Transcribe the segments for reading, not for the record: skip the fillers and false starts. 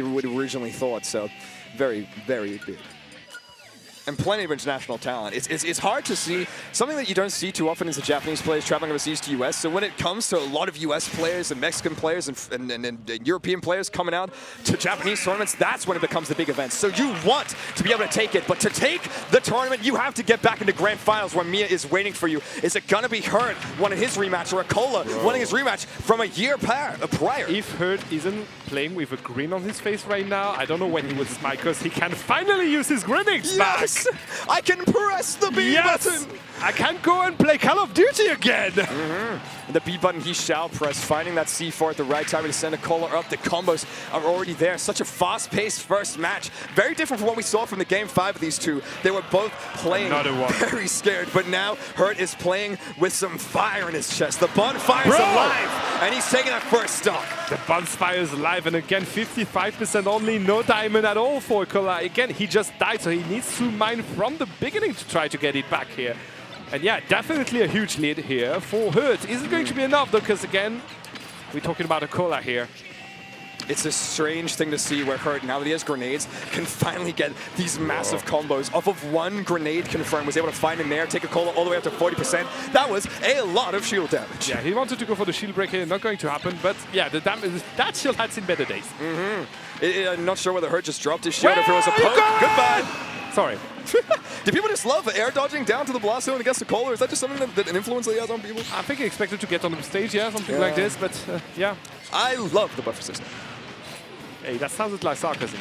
would originally thought. So very, very big. And plenty of international talent. It's hard to see. Something that you don't see too often is the Japanese players traveling overseas to US. So when it comes to a lot of US players and Mexican players and European players coming out to Japanese tournaments, that's when it becomes the big event. So you want to be able to take it, but to take the tournament, you have to get back into grand finals where Mia is waiting for you. Is it gonna be Hurt winning his rematch or Acola winning his rematch from a year prior? If Hurt isn't playing with a grin on his face right now, I don't know when he would smile, because he can finally use his grenades back. I can press the B button. I can go and play Call of Duty again. The B button he shall press, finding that C4 at the right time to send Acola up. The combos are already there. Such a fast-paced first match. Very different from what we saw from the Game 5 of these two. They were both playing very scared, but now Hurt is playing with some fire in his chest. The bonfire's alive, and he's taking that first stock. The bonfire is alive, and again, 55% only, no diamond at all for Acola. Again, he just died, so he needs to mine from the beginning to try to get it back here. And yeah, definitely a huge lead here for Hurt. Isn't going to be enough though, because again, we're talking about Acola here. It's a strange thing to see where Hurt, now that he has grenades, can finally get these massive combos. Off of one grenade confirmed, was able to find a nair, take Acola all the way up to 40%. That was a lot of shield damage. Yeah, he wanted to go for the shield break here, not going to happen, but yeah, the damage, that shield had seen better days. I'm not sure whether Hurt just dropped his shield or if it was a poke. Goodbye. Sorry. Do people just love air dodging down to the blast zone against the Acola? Is that just something that an influence that he has on people? I think he expected to get on the stage, yeah, something like this, but yeah. I love the buffer system. Hey, that sounded like sarcasm.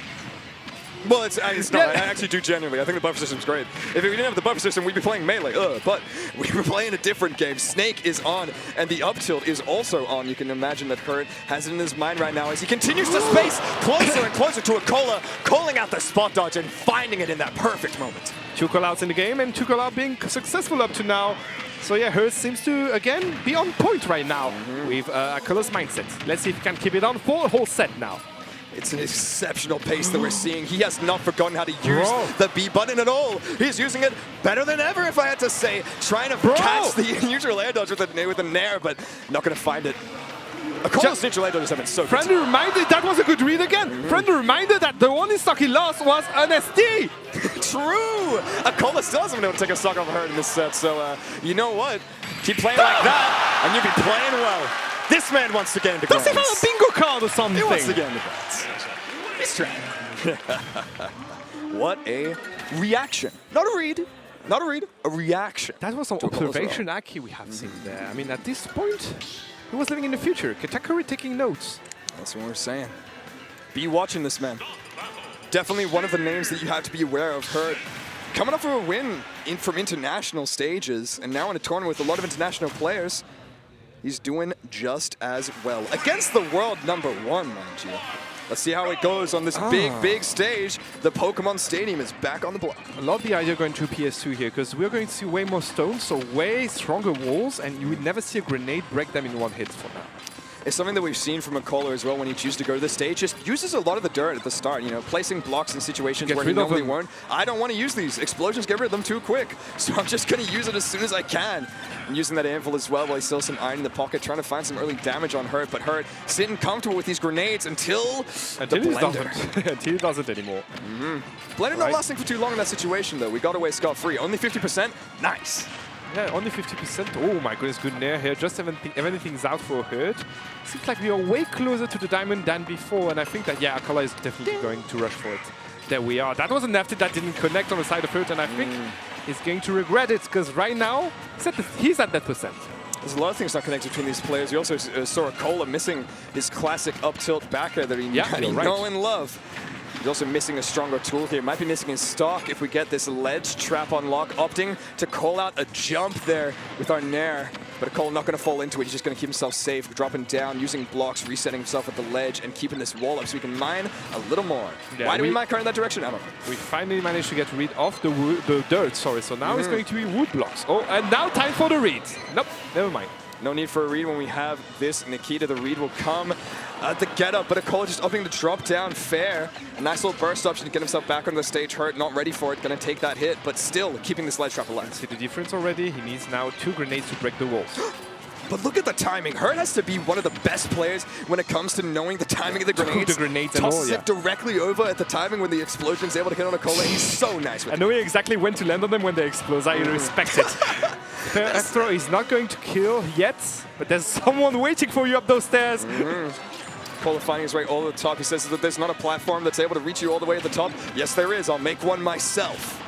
Well, it's not. I actually do genuinely. I think the buffer system's great. If we didn't have the buffer system, we'd be playing Melee. But we were playing a different game. Snake is on, and the up tilt is also on. You can imagine that Hurt has it in his mind right now as he continues to space closer and closer to Acola, calling out the spot dodge and finding it in that perfect moment. 2 callouts in the game, and 2 callouts being successful up to now. So yeah, Hurt seems to, again, be on point right now with Acola's mindset. Let's see if he can keep it on for a whole set now. It's an exceptional pace that we're seeing. He has not forgotten how to use the B button at all. He's using it better than ever, if I had to say. Trying to catch the usual air dodge with a nair, but not going to find it. Acola's neutral air dodges have been so good. Friendly reminder, that was a good read again. Friendly reminder that the only stock he lost was an SD. True! Acola still hasn't been able to take a stock off Hurt in this set, so you know what? Keep playing like that, and you'll be playing well. This man wants to get into grinds. grinds. Does he have a bingo card or something? He wants to get into grinds. He's trying. What a reaction. Not a read. Not a read. A reaction. That was some observation Aki we have seen there. I mean, at this point, he was living in the future. Katakuri taking notes. That's what we're saying. Be watching this man. Definitely one of the names that you have to be aware of. Hurt coming off of a win from international stages, and now in a tournament with a lot of international players. He's doing just as well against the world #1, mind you. Let's see how it goes on this big stage. The Pokemon Stadium is back on the block. I love the idea of going to PS2 here, because we're going to see way more stones, so way stronger walls, and you would never see a grenade break them in one hit for now. It's something that we've seen from Acola as well when he chooses to go to the stage. Just uses a lot of the dirt at the start, you know, placing blocks in situations where he normally won't. I don't want to use these. Explosions get rid of them too quick. So I'm just going to use it as soon as I can. And using that anvil as well while he's still some iron in the pocket, trying to find some early damage on Hurt. But Hurt sitting comfortable with these grenades until the blender. Until he doesn't anymore. Blender not lasting for too long in that situation, though. We got away scot-free. Only 50%. Nice. Yeah, only 50%. Oh my goodness, good nair here. Just everything's out for Hurt. Seems like we are way closer to the diamond than before, and I think that, yeah, Acola is definitely going to rush for it. There we are. That was a Nefty that didn't connect on the side of Hurt, and I think he's going to regret it, because right now, he's at that percent. There's a lot of things not connected between these players. We also saw Acola missing his classic up-tilt back air that he know and love. He's also missing a stronger tool here. Might be missing his stock if we get this ledge trap on lock, opting to call out a jump there with our nair. But Acola not going to fall into it. He's just going to keep himself safe, dropping down, using blocks, resetting himself at the ledge, and keeping this wall up so we can mine a little more. Yeah, why do we mine current in that direction? I don't know. We finally managed to get rid of the dirt, sorry. So now it's going to be wood blocks. Oh, and now time for the read. Nope, never mind. No need for a read when we have this. Nikita, the read will come at the get up, but Acola just upping the drop down fair. A nice little burst option to get himself back on the stage. Hurt, not ready for it, gonna take that hit, but still keeping this ledge trap alive. See the difference already? He needs now 2 grenades to break the walls. But look at the timing. Hurt has to be one of the best players when it comes to knowing the timing of the grenades. The grenades and all, tosses it directly over at the timing when the explosion's able to hit on Acola. He's so nice with I know exactly when to land on them when they explode. I respect it. First throw is not going to kill yet, but there's someone waiting for you up those stairs. Acola finding his way all the way to the top. He says that there's not a platform that's able to reach you all the way at the top. Yes, there is. I'll make one myself.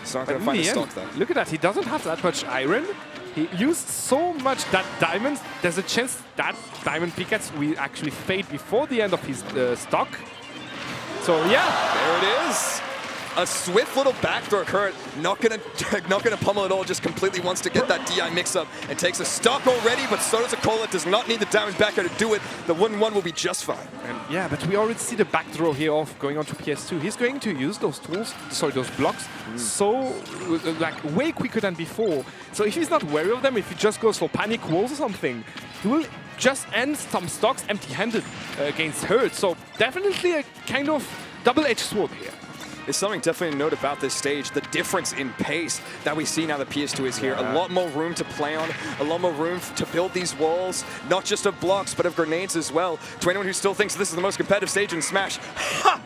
He's not going to find a stock, though. Look at that. He doesn't have that much iron. He used so much that diamond. There's a chance that diamond pickaxe will actually fade before the end of his stock. So yeah, there it is. A swift little backdoor Hurt, not gonna pummel at all, just completely wants to get that DI mix-up and takes a stock already, but so does Acola, does not need the damage back there to do it. The 1-1 will be just fine. And yeah, but we already see the back throw here of going on to PS2. He's going to use those tools, sorry, those blocks, so like way quicker than before. So if he's not wary of them, if he just goes for panic walls or something, he will just end some stocks empty-handed against Hurt. So definitely a kind of double-edged sword here. There's something definitely to note about this stage, the difference in pace that we see now that PS2 is here. A lot more room to play on, a lot more room to build these walls, not just of blocks, but of grenades as well. To anyone who still thinks this is the most competitive stage in Smash, ha!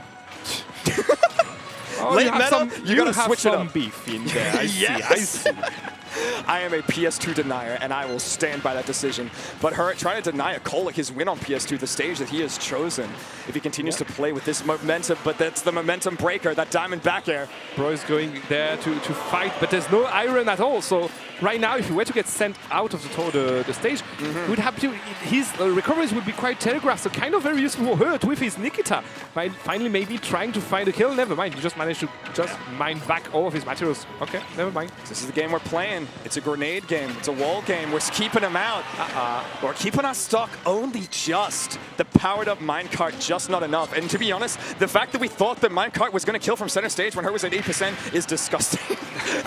Oh, Late meta, you gotta switch it up. Beef in there. I see, I see. I am a PS2 denier, and I will stand by that decision. But Hurt trying to deny Acola his win on PS2, the stage that he has chosen, if he continues to play with this momentum, but that's the momentum breaker, that diamond back air. Bro is going there to fight, but there's no iron at all. So right now, if he were to get sent out of the stage, he would have to, his recoveries would be quite telegraphed, so kind of very useful for Hurt with his Nikita. Finally, maybe trying to find a kill. Never mind, he just managed to just mine back all of his materials. Okay, never mind. This is the game we're playing. It's a grenade game. It's a wall game. We're keeping them out. We're keeping our stock only just. The powered-up minecart just not enough. And to be honest, the fact that we thought the minecart was going to kill from center stage when Hurt was at 8% is disgusting.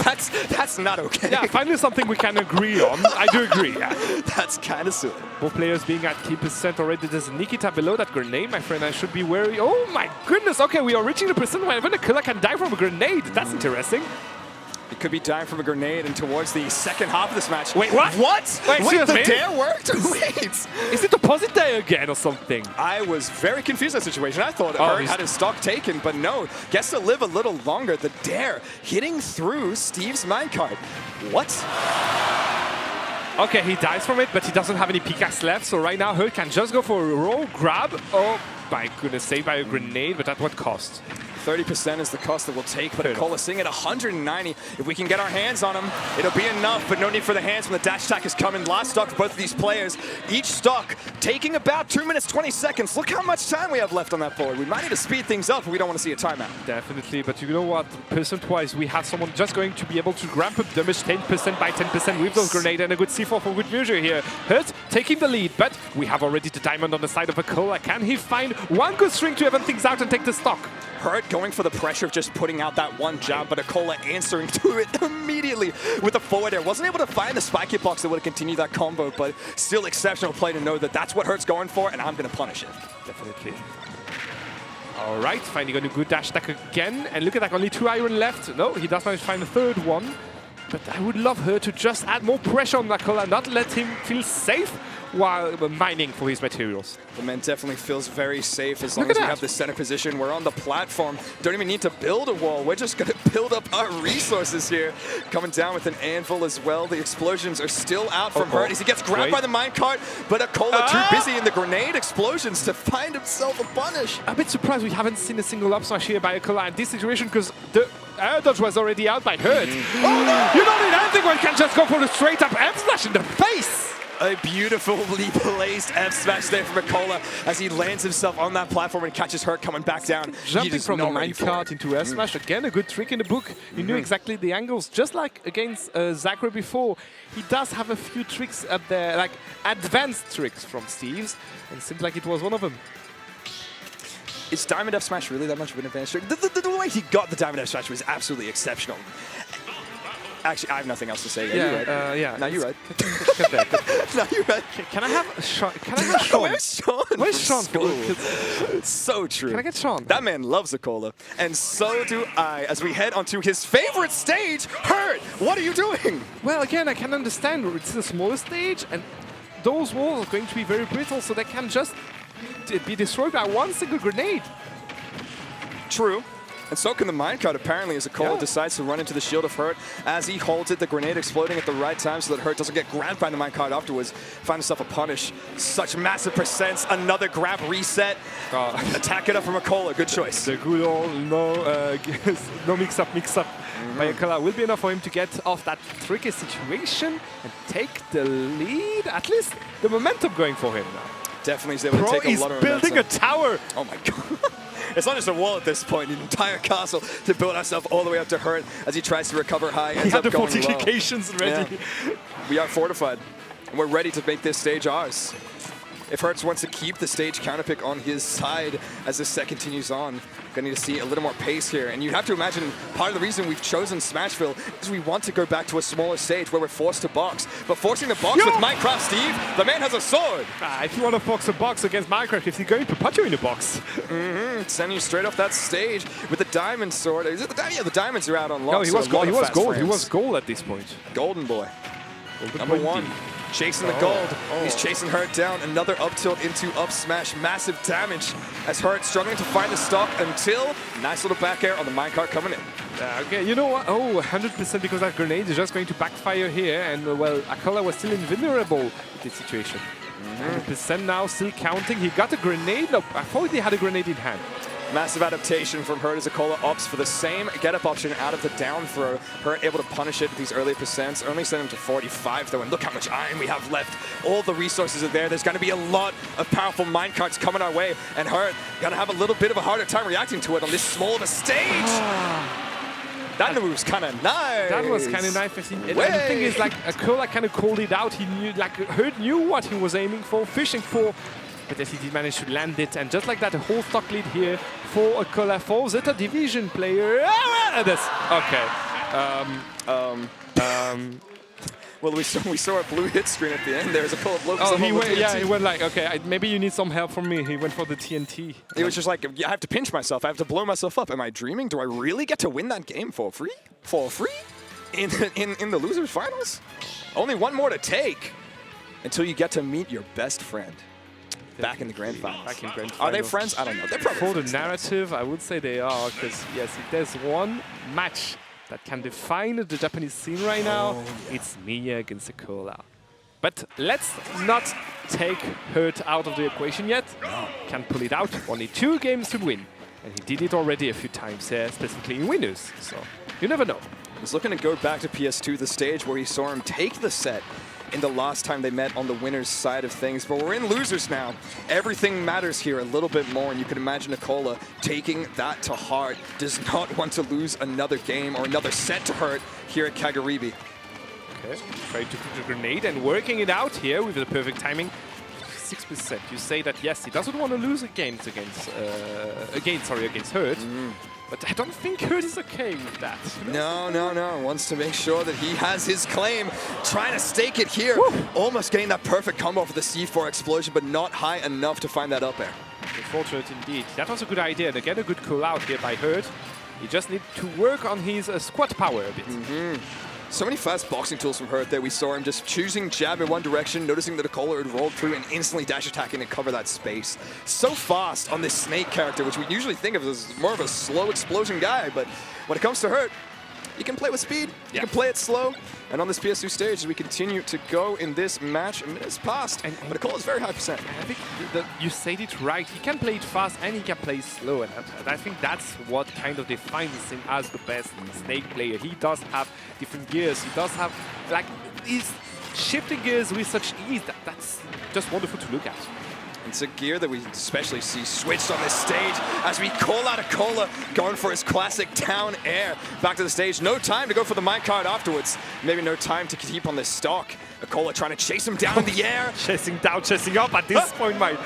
That's not okay. Yeah, finally something we can agree on. I do agree. Yeah. That's kind of silly. Both players being at 8% already. There's Nikita below that grenade, my friend. I should be wary. Oh my goodness. Okay, we are reaching the percent where even a killer can die from a grenade. That's interesting. It could be dying from a grenade and towards the second half of this match. Wait, what? What? Wait, the dare worked? Wait. Is it the posit dare again or something? I was very confused in that situation. I thought Hurt had his stock taken, but no. Gets to live a little longer. The dare hitting through Steve's minecart. What? Okay, he dies from it, but he doesn't have any pickaxe left. So right now, Hurt can just go for a roll grab. Oh my goodness, saved by a grenade, but at what cost? 30% is the cost that we'll take, but Acola sitting at 190. If we can get our hands on him, it'll be enough, but no need for the hands when the dash attack is coming. Last stock for both of these players. Each stock taking about 2 minutes, 20 seconds. Look how much time we have left on that board. We might need to speed things up if we don't want to see a timeout. Definitely, but you know what? Percent-wise, we have someone just going to be able to ramp up damage 10% by 10% with those grenades and a good C4 for good measure here. Hurt taking the lead, but we have already the diamond on the side of Acola. Can he find one good string to even things out and take the stock? Hurt going for the pressure of just putting out that one jab, but Acola answering to it immediately with the forward air. Wasn't able to find the spike hitbox that would have continued that combo, but still exceptional play to know that that's what Hurt's going for, and I'm going to punish it. Definitely. All right, finding a good dash attack again, and look at that, only 2 iron left. No, he does manage to find the third one, but I would love her to just add more pressure on Acola, not let him feel safe while mining for his materials. The man definitely feels very safe as long as we have the center position. We're on the platform. Don't even need to build a wall. We're just going to build up our resources here. Coming down with an anvil as well. The explosions are still out from Hurt as he gets grabbed by the minecart, but Acola too busy in the grenade explosions to find himself a punish. A bit surprised we haven't seen a single up smash here by Acola in this situation because the air dodge was already out by Hurt. Oh no! You don't need anything when you can just go for the straight up F smash in the face! A beautifully placed F smash there from Acola as he lands himself on that platform and catches Hurt coming back down. Jumping from the minecart into F smash, again a good trick in the book. You knew exactly the angles, just like against Zachary before. He does have a few tricks up there, like advanced tricks from Steve's, and it seems like it was one of them. Is Diamond F Smash really that much of an advanced trick? The way he got the Diamond F Smash was absolutely exceptional. Actually, I have nothing else to say. Yeah, you're right. Yeah. No, you're right. Get there. No, you're right. Can I have Sean? Can I have Sean? Where's Sean? Where's Sean? So true. Can I get Sean? That man loves Acola, and so do I. As we head onto his favorite stage, Hurt. What are you doing? Well, again, I can understand. It's the smallest stage, and those walls are going to be very brittle, so they can just be destroyed by one single grenade. True. And so can the minecart, apparently, as Acola decides to run into the shield of Hurt as he holds it, the grenade exploding at the right time so that Hurt doesn't get grabbed by the minecart afterwards. Find himself a punish. Such massive percents. Another grab reset. Attack it up from Acola. Good choice. The good old no mix-up by Acola will be enough for him to get off that tricky situation and take the lead. At least the momentum going for him now. Definitely is able to take a lot of momentum. He's building a tower. Oh my god. It's not just a wall at this point, an entire castle to build ourselves all the way up to Hurt as he tries to recover high. He had the fortifications ready. Yeah. We are fortified, and we're ready to make this stage ours. If Hurts wants to keep the stage counterpick on his side as this set continues on, going to need to see a little more pace here. And you have to imagine part of the reason we've chosen Smashville is we want to go back to a smaller stage where we're forced to box. But forcing the box with Minecraft Steve, the man has a sword. If you want to box a box against Minecraft, if you're going to put you in a box. Sending you straight off that stage with the diamond sword. Is it the diamond? Yeah, the diamonds are out on lock. No, he was gold. He was gold at this point. Golden boy. Number one. Chasing the gold. He's chasing Hurt down. Another up tilt into up smash. Massive damage as Hurt struggling to find the stock until nice little back air on the minecart coming in. Okay, you know what? 100% because that grenade is just going to backfire here. And, well, Acola was still invulnerable in this situation. 100% now, still counting. He got a grenade. No, I thought he had a grenade in hand. Massive adaptation from Hurt as Acola opts for the same get-up option out of the down throw. Hurt able to punish it with these early percents. Only sent him to 45 though, and look how much iron we have left. All the resources are there. There's going to be a lot of powerful minecarts coming our way, and Hurt going to have a little bit of a harder time reacting to it on this small of a stage. That move's kind of nice. That was kind of nice. And the thing is, like, Acola kind of called it out. He knew, like, Hurt knew what he was aiming for, fishing for. But as he did manage to land it, and just like that, a whole stock lead here for Acola, for Zeta Division player. Okay. Well, we saw a blue hit screen at the end. There's a pull of Oh, he went like, okay, maybe you need some help from me. He went for the TNT. It was just like, I have to pinch myself. I have to blow myself up. Am I dreaming? Do I really get to win that game for free? For free? In the losers finals? Only one more to take until you get to meet your best friend. Back in the grand finals. Back in grand finals. Are they friends? I don't know. They're probably For friends. the narrative, I would say they are, because yes, if there's one match that can define the Japanese scene right now, it's Miya against Acola. But let's not take Hurt out of the equation yet. Can't pull it out. Only 2 games to win. And he did it already a few times here, specifically in winners. So you never know. He's looking to go back to PS2, the stage where he saw him take the set in the last time they met on the winner's side of things. But we're in losers now. Everything matters here a little bit more, and you can imagine Acola taking that to heart. Does not want to lose another game or another set to Hurt here at Kagaribi. Okay, trying to put the grenade and working it out here with the perfect timing. 6%. You say that yes, he doesn't want to lose against Hurt. But I don't think Hurt is okay with that. No. Wants to make sure that he has his claim. Trying to stake it here. Almost getting that perfect combo for the C4 explosion, but not high enough to find that up air. Unfortunate indeed. That was a good idea. And again, a good call out here by Hurt. He just needs to work on his squat power a bit. So many fast boxing tools from Hurt there. We saw him just choosing jab in one direction, noticing that Acola had rolled through and instantly dash attacking to cover that space. So fast on this Snake character, which we usually think of as more of a slow explosion guy, but when it comes to Hurt, you can play with speed, you can play it slow, and on this PS2 stage, as we continue to go in this match, minutes passed, but Acola's very high percent. I think that you said it right. He can play it fast and he can play slow, and I think that's what kind of defines him as the best Snake player. He does have different gears. He does have, like, he's shifting gears with such ease. That's just wonderful to look at. It's a gear that we especially see switched on this stage as we call out Acola going for his classic down air. Back to the stage. No time to go for the minecart afterwards. Maybe no time to keep on this stock. Acola trying to chase him down in the air. Chasing down, chasing up at this point, mate.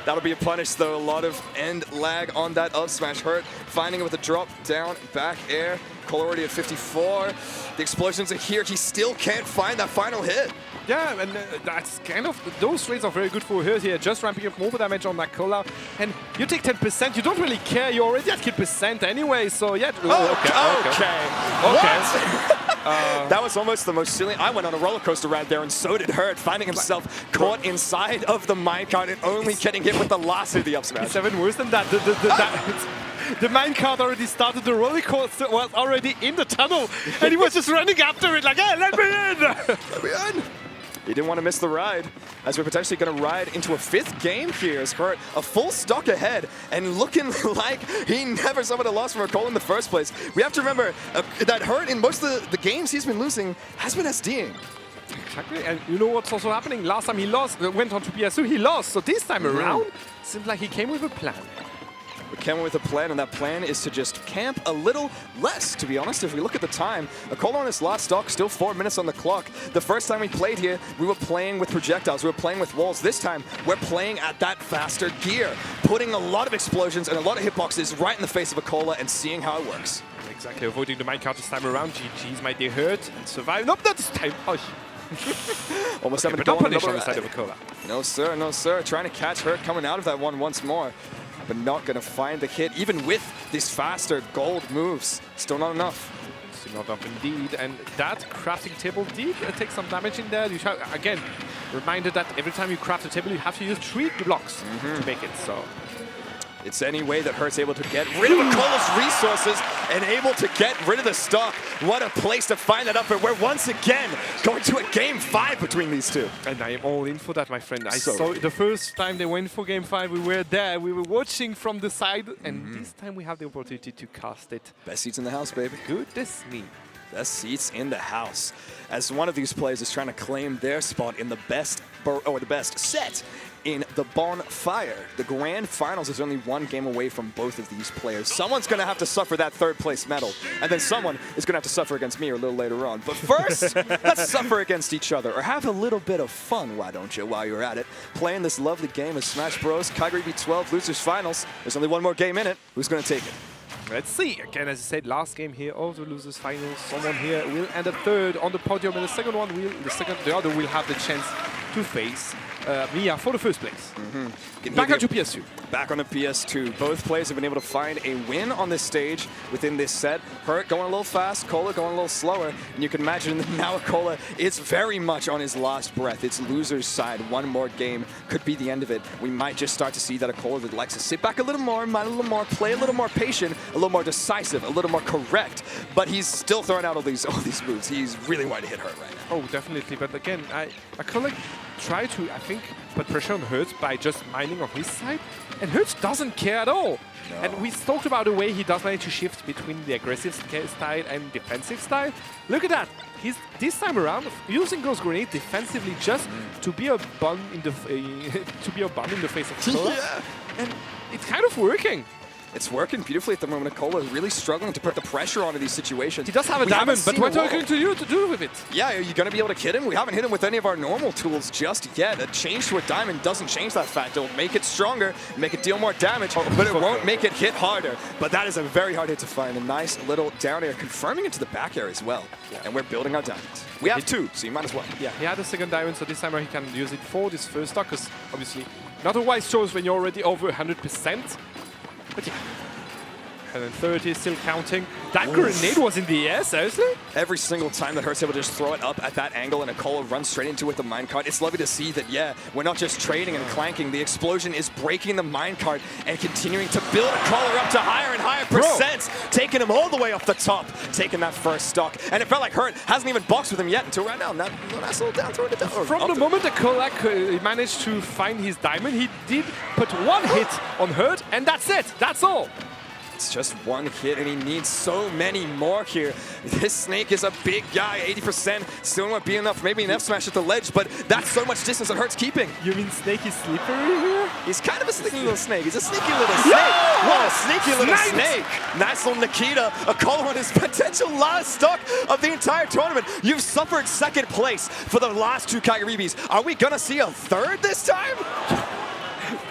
That'll be a punish, though. A lot of end lag on that up smash. Hurt finding it with a drop down, back air. Acola already at 54. The explosions are here. He still can't find that final hit. Yeah, and that's kind of, those rates are very good for Hurt here, just ramping up more damage on Acola. And you take 10%, you don't really care, you're already at kill percent anyway, so yeah. Okay. That was almost the most silly. I went on a roller coaster ride there, and so did Hurt, finding himself caught inside of the minecart and only getting hit with the last of the up smash. It's even worse than that. The minecart already started, the roller coaster was already in the tunnel, and he was just running after it like, hey, let me in! Let me in! He didn't want to miss the ride, as we're potentially going to ride into a 5th game here as Hurt a full stock ahead and looking like he never suffered a loss from Acola in the first place. We have to remember that Hurt in most of the games he's been losing has been SDing. Exactly, and you know what's also happening? Last time he lost, went on to PSU, he lost. So this time around, seems like he came with a plan. We came with a plan, and that plan is to just camp a little less, to be honest. If we look at the time, Acola on his last stock, still 4 minutes on the clock. The first time we played here, we were playing with projectiles, we were playing with walls. This time, we're playing at that faster gear, putting a lot of explosions and a lot of hitboxes right in the face of Acola and seeing how it works. Exactly, avoiding the minecart this time around. GG's might they hurt and survive. Nope, not this time. Oh. Almost okay, having to go go on the side of Acola. No sir, no sir. Trying to catch Hurt coming out of that one once more, but not going to find the hit, even with these faster gold moves. Still not enough. Still not enough indeed, and that crafting table did take some damage in there. You try, again, reminded that every time you craft a table, you have to use 3 blocks to make it, so. It's any way that Hurt's able to get rid of Acola's resources and able to get rid of the stock. What a place to find that up, and we're once again going to a game 5 between these two. And I am all in for that, my friend. I saw it the first time they went for game 5, we were there, we were watching from the side, and this time we have the opportunity to cast it. Best seats in the house, baby. Goodness me. Best seats in the house. As one of these players is trying to claim their spot in the best set in the Bonfire. The grand finals is only 1 game away from both of these players. Someone's going to have to suffer that 3rd place medal, and then someone is going to have to suffer against me a little later on. But first, let's suffer against each other, or have a little bit of fun, why don't you, while you're at it. Playing this lovely game of Smash Bros. Kagaribi 12 Losers Finals. There's only 1 more game in it. Who's going to take it? Let's see. Again, as I said, last game here of the Losers Finals. Someone here will end up 3rd on the podium, and the other will have the chance to face Mia for the 1st place. Back onto PS2. Back on the PS2. Both players have been able to find a win on this stage within this set. Hurt going a little fast, Acola going a little slower, and you can imagine that now Acola is very much on his last breath. It's loser's side. 1 more game could be the end of it. We might just start to see that Acola that likes to sit back a little more, mind a little more, play a little more patient, a little more decisive, a little more correct, but he's still throwing out all these moves. He's really wanting to hit Hurt right now. Oh, definitely, but again, Acola try to, I think, put pressure on Hurt by just mining on his side, and Hurt doesn't care at all. No. And we talked about the way he does manage to shift between the aggressive style and defensive style. Look at that. He's this time around using those grenades defensively just to be a bum in the face of Acola. Yeah. And it's kind of working. It's working beautifully at the moment. Acola is really struggling to put the pressure onto these situations. He does have a diamond, but what are you going to do with it? Yeah, are you going to be able to hit him? We haven't hit him with any of our normal tools just yet. A change to a diamond doesn't change that fact. It'll make it stronger, make it deal more damage, but it won't make it hit harder. But that is a very hard hit to find. A nice little down air, confirming into the back air as well. Yeah. And we're building our diamonds. We have 2, so you might as well. Yeah, he had a 2nd diamond, so this time he can use it for this 1st stock, because obviously not a wise choice when you're already over 100%. But yeah. 130 still counting. That grenade was in the air, seriously? Every single time that Hurt's able to just throw it up at that angle and Acola runs straight into it with the minecart, it's lovely to see that, yeah, we're not just trading and clanking. The explosion is breaking the minecart and continuing to build Acola up to higher and higher percents, taking him all the way off the top, taking that 1st stock. And it felt like Hurt hasn't even boxed with him yet until right now. Nice little down, throwing it down. From the moment Acola managed to find his diamond, he did put 1 hit on Hurt, and that's it. That's all. It's just 1 hit, and he needs so many more here. This Snake is a big guy, 80%. Still won't be enough. Maybe an F smash at the ledge, but that's so much distance that Hurt's keeping. You mean Snake is slippery here? He's kind of a sneaky little snake. He's a sneaky little snake. What a sneaky little snake. Nice little Nikita. Acola on his potential last stock of the entire tournament. You've suffered 2nd place for the last 2 Kagaribis. Are we going to see a 3rd this time?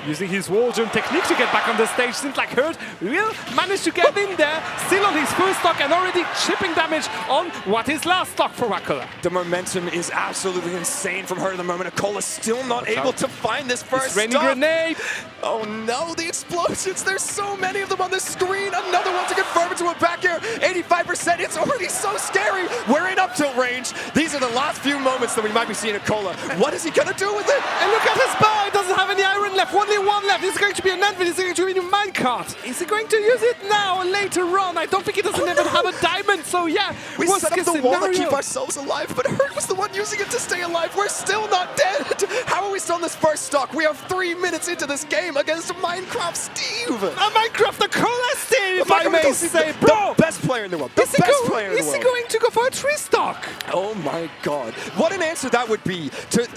using his wall jump technique to get back on the stage. Seems like Hurt will manage to get in there, still on his first stock and already chipping damage on what is last stock for Acola. The momentum is absolutely insane from Hurt at the moment. Acola still not able to find this first Raining stock. grenade. Oh no, the explosions. There's so many of them on the screen. Another one to confirm into a back air. 85%. It's already so scary. We're in up tilt range. These are the last few moments that we might be seeing Acola. What is he going to do with it? And look at his bar. He doesn't have any iron left. Only one left. Is it going to be an anvil? Is it going to be a minecart? Is he going to use it now or later on? I don't think he doesn't even have a diamond. So yeah, we set up the wall to keep ourselves alive, but Hurt was the one using it to stay alive. We're still not dead. How are we still on this first stock? We are 3 minutes into this game against Minecraft Steve. A Minecraft Acola Steve, if I may say, bro. The best player in the world. The best player in the world. Is he going to go for a 3-stock? Oh my god. What an answer that would be.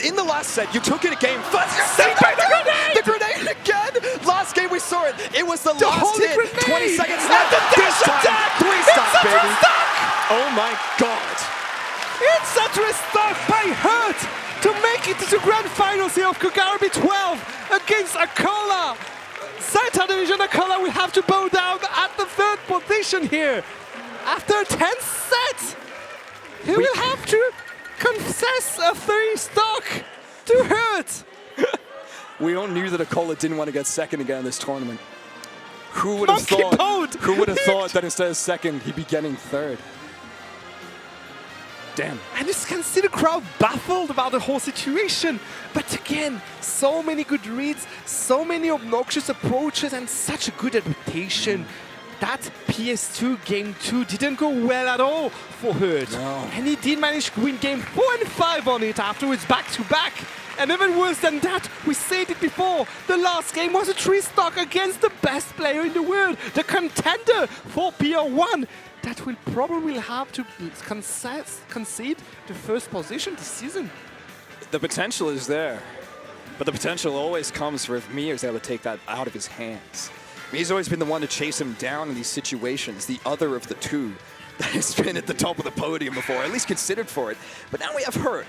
In the last set, you took it a game. The grenade again. Last game we saw it. It was the last hit. Grenade. 20 seconds left. This time, 3-stock, baby. Oh my god. It's a 3-stock by Hurt to make it to grand finals here of Kagaribi 12 against Acola. Center Division Acola will have to bow down at the 3rd position here. After 10 sets, he will have to confess a 3-stock to Hurt. We all knew that Acola didn't want to get second again in this tournament. Who would have Monkey thought? Pode. Who would have thought that instead of second, he'd be getting 3rd? Damn. And you can see the crowd baffled about the whole situation. But again, so many good reads, so many obnoxious approaches, and such a good adaptation. That PS2 game 2 didn't go well at all for Hurt. No. And he did manage to win game 4 and 5 on it afterwards, back to back. And even worse than that, we said it before, the last game was a 3-stock against the best player in the world, the contender for PR1. That will probably have to concede the 1st position this season. The potential is there, but the potential always comes if Mir is able to take that out of his hands. Mir's always been the one to chase him down in these situations, the other of the two that has been at the top of the podium before, at least considered for it. But now we have Hurt,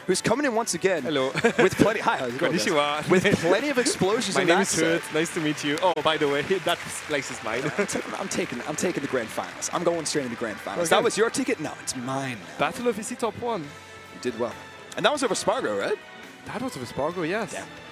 who's coming in once again. Hello. With plenty. Hi, how's it going? Konnichiwa. With plenty of explosions. My name is Hurt. Nice to meet you. Oh, by the way, that place is mine. I'm taking the grand finals. I'm going straight into grand finals. Okay. That was your ticket? No, it's mine. Battle of EC Top 1. You did well. And that was over Spargo, right? That was with Spargo, yes. Yeah.